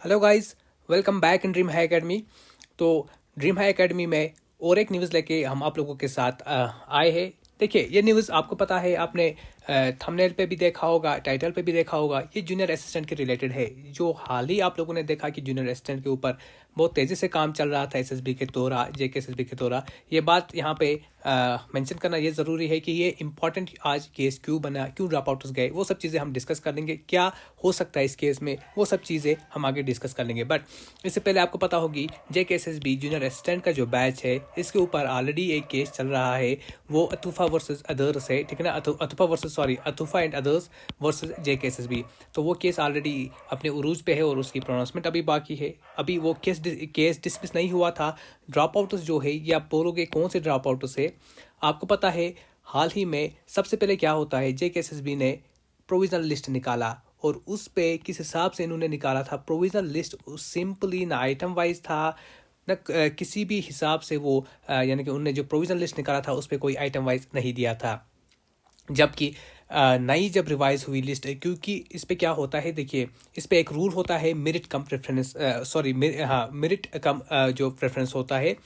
Hello guys, welcome back in dream high academy. तो dream high academy में और एक न्यूज़ लेके हम आप लोगों के साथ आए हैं। देखिए, ये न्यूज़ आपको पता है, आपने थंबनेल पे भी देखा होगा, टाइटल पे भी देखा होगा। ये जूनियर असिस्टेंट के रिलेटेड है। जो हाल ही आप लोगों ने देखा कि जूनियर असिस्टेंट के ऊपर बहुत तेज़ी से काम चल रहा था एसएसबी के द्वारा, जेके एसएसबी के द्वारा। ये बात यहाँ पे मेंशन करना ये ज़रूरी है कि ये इंपॉर्टेंट आज केस क्यों बना, क्यों ड्रॉप आउट्स गए, वो सब चीज़ें हम डिस्कस कर लेंगे। क्या हो सकता है इस केस में, वो सब चीज़ें हम आगे डिस्कस कर लेंगे। बट इससे पहले आपको पता होगी, जेकेएसएसबी जूनियर असिस्टेंट का जो बैच है, इसके ऊपर ऑलरेडी एक केस चल रहा है। वो अतुफा वर्सेस अदर्स है, ठीक है ना। अतुफा एंड अदर्स वर्सेस जेकेएसएसबी। तो वो केस ऑलरेडी अपने उरूज पे है और उसकी प्रोनाउंसमेंट अभी बाकी है। अभी वो केस डिसमिस नहीं हुआ था। ड्रॉप आउट्स जो है, ये आप बोलोगे कौन से ड्रॉप आउट्स है। आपको पता है, हाल ही में सबसे पहले क्या होता है, जेकेएसएसबी ने प्रोविजनल लिस्ट निकाला और उस पे किस हिसाब से इन्होंने निकाला था। प्रोविजनल लिस्ट सिंपली ना आइटम वाइज था, न किसी भी हिसाब से वो यानी कि उन्होंने जो प्रोविजनल लिस्ट निकाला था उस पर कोई आइटम वाइज नहीं दिया था। जबकि नई जब रिवाइज हुई लिस्ट, क्योंकि इस पे क्या होता है, देखिए, इस पे एक रूल होता है, मेरिट कम प्रेफरेंस, मेरिट कम जो प्रेफरेंस होता है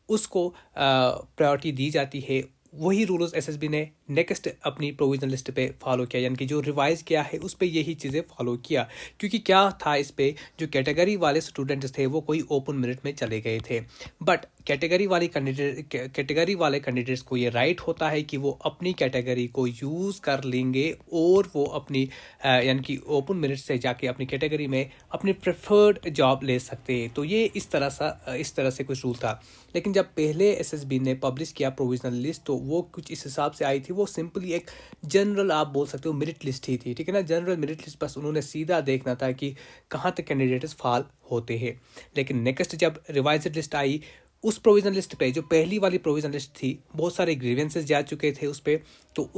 उसको प्रायोरिटी दी जाती है। वही रूल्स एसएसबी ने नेक्स्ट अपनी प्रोविजनल लिस्ट पे फॉलो किया, यानी कि जो रिवाइज किया है उस पे यही चीज़ें फॉलो किया। क्योंकि क्या था, इस पे जो कैटेगरी वाले स्टूडेंट्स थे वो कोई ओपन मेरिट में चले गए थे। बट कैटेगरी वाले कैंडिडेट्स को ये राइट होता है कि वो अपनी कैटेगरी को यूज़ कर लेंगे और वो अपनी यानी कि ओपन मेरिट से जाके अपनी कैटेगरी में अपनी प्रेफर्ड जॉब ले सकते हैं। तो ये इस तरह से कुछ रूल था। लेकिन जब पहले एसएसबी ने पब्लिश किया प्रोविजनल लिस्ट, तो वो कुछ इस हिसाब से आई थी। वो सिंपली एक जनरल, आप बोल सकते हो, मेरिट लिस्ट ही थी, ठीक है ना। जनरल मेरिट लिस्ट, बस उन्होंने सीधा देखना था कि कहाँ तक कैंडिडेट्स फॉल होते हैं। लेकिन नेक्स्ट जब रिवाइज्ड लिस्ट आई, उस प्रोविजनल लिस्ट पे, जो पहली वाली प्रोविजनल लिस्ट थी, बहुत सारे ग्रीवेंसेस जा चुके थे उस पर। तो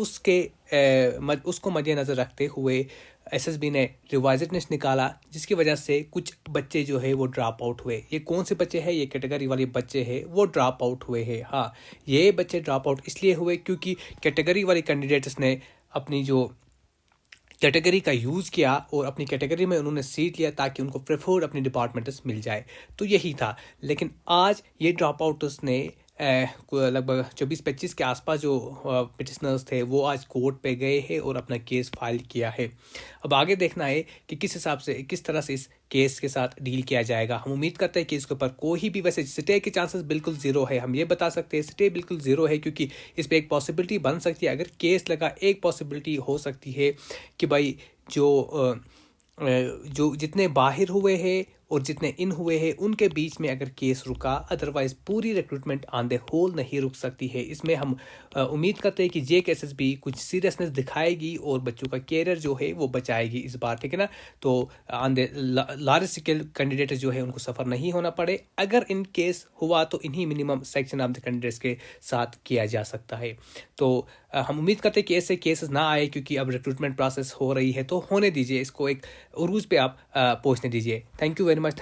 उसको मद्देनज़र रखते हुए एसएसबी ने रिवाइज्ड लिस्ट निकाला, जिसकी वजह से कुछ बच्चे जो है वो ड्रॉप आउट हुए। ये कौन से बच्चे हैं? ये कैटेगरी वाले बच्चे हैं, वो ड्रॉप आउट हुए हैं। हाँ, ये बच्चे ड्रॉप आउट इसलिए हुए क्योंकि कैटेगरी वाले कैंडिडेट्स ने अपनी जो कैटेगरी का यूज़ किया और अपनी कैटेगरी में उन्होंने सीट लिया ताकि उनको प्रेफर्ड अपनी डिपार्टमेंट्स मिल जाए। तो यही था। लेकिन आज ये ड्रॉप आउट्स ने लगभग 24-25 के आसपास जो पिटिशनर्स थे वो आज कोर्ट पे गए हैं और अपना केस फाइल किया है। अब आगे देखना है कि किस तरह से इस केस के साथ डील किया जाएगा। हम उम्मीद करते हैं कि इसके ऊपर कोई भी, वैसे स्टे के चांसेस बिल्कुल ज़ीरो है, हम ये बता सकते हैं स्टे बिल्कुल ज़ीरो है। क्योंकि इस पर एक पॉसिबिलिटी बन सकती है, अगर केस लगा, एक पॉसिबिलिटी हो सकती है कि भाई जो जितने बाहर हुए हैं और जितने इन हुए हैं उनके बीच में अगर केस रुका, अदरवाइज पूरी रिक्रूटमेंट ऑन द होल नहीं रुक सकती है। इसमें हम उम्मीद करते हैं कि जेकेएसएसबी कुछ सीरियसनेस दिखाएगी और बच्चों का कैरियर जो है वो बचाएगी इस बार, ठीक है ना। तो on the large scale candidate जो है उनको सफ़र नहीं होना पड़े। अगर इन केस हुआ तो इन्हीं minimum section of the candidates के साथ किया जा सकता है। तो हम उम्मीद करते हैं कि ऐसे केसेस ना आए, क्योंकि अब रिक्रूटमेंट प्रोसेस हो रही है, तो होने दीजिए, इसको एक उरूज पे आप पहुंचने दीजिए। Thank you very much.